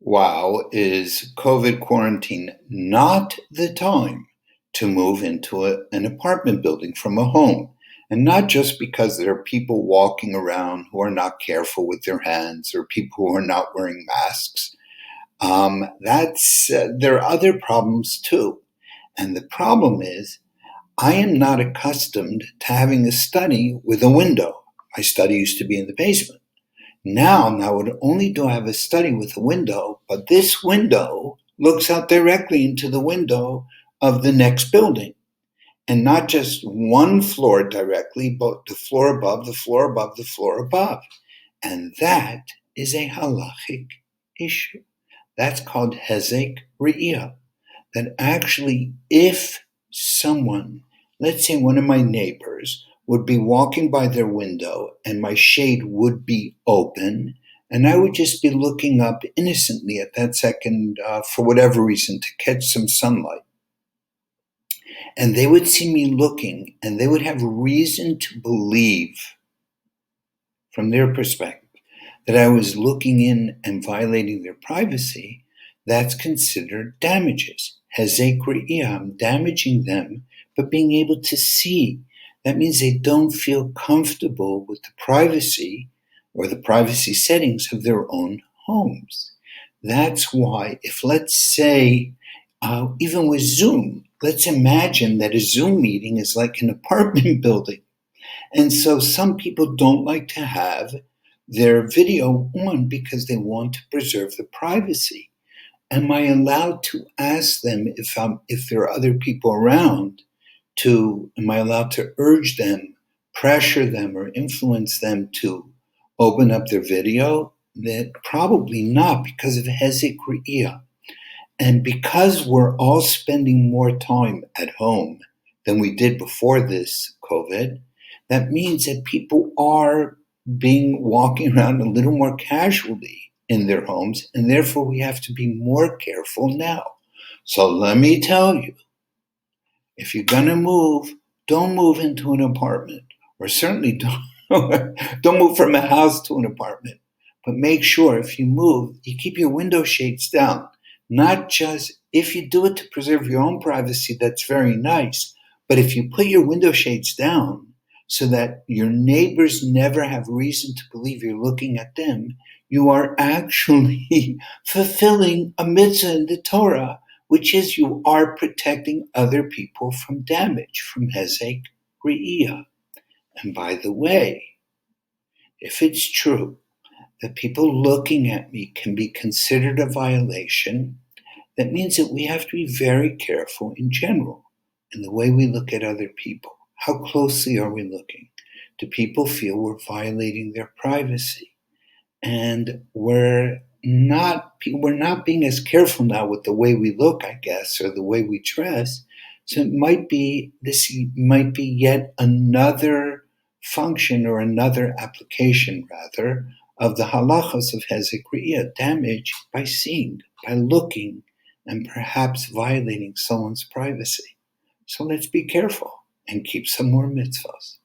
Wow, is COVID quarantine not the time to move into an apartment building from a home? And not just because there are people walking around who are not careful with their hands or people who are not wearing masks. There are other problems too. And the problem is, I am not accustomed to having a study with a window. My study used to be in the basement. Now, not only do I have a study with a window, but this window looks out directly into the window of the next building. And not just one floor directly, but the floor above, the floor above, the floor above. And that is a halachic issue. That's called hezek re'iyah. That actually, if someone, let's say one of my neighbors, would be walking by their window and my shade would be open, and I would just be looking up innocently at that second for whatever reason to catch some sunlight. And they would see me looking and they would have reason to believe, from their perspective, that I was looking in and violating their privacy. That's considered damages. Hezek re'iyah, I'm damaging them, but being able to see. That means they don't feel comfortable with the privacy or the privacy settings of their own homes. That's why, if let's say, even with Zoom, let's imagine that a Zoom meeting is like an apartment building. And so some people don't like to have their video on because they want to preserve the privacy. Am I allowed to ask them if there are other people around am I allowed to urge them, pressure them, or influence them to open up their video? That probably not, because of hezek re'iyah. And because we're all spending more time at home than we did before this COVID, that means that people are walking around a little more casually in their homes, and therefore we have to be more careful now. So let me tell you, if you're going to move, don't move into an apartment, or certainly don't move from a house to an apartment. But make sure if you move, you keep your window shades down. Not just if you do it to preserve your own privacy, that's very nice. But if you put your window shades down so that your neighbors never have reason to believe you're looking at them, you are actually fulfilling a mitzvah in the Torah, which is you are protecting other people from damage, from hezek re'iyah. And by the way, if it's true that people looking at me can be considered a violation, that means that we have to be very careful in general in the way we look at other people. How closely are we looking? Do people feel we're violating their privacy? And we're not being as careful now with the way we look, I guess, or the way we dress. So this might be yet another function or another application, rather, of the halachos of hezek re'iyah, damage by seeing, by looking, and perhaps violating someone's privacy. So let's be careful and keep some more mitzvahs.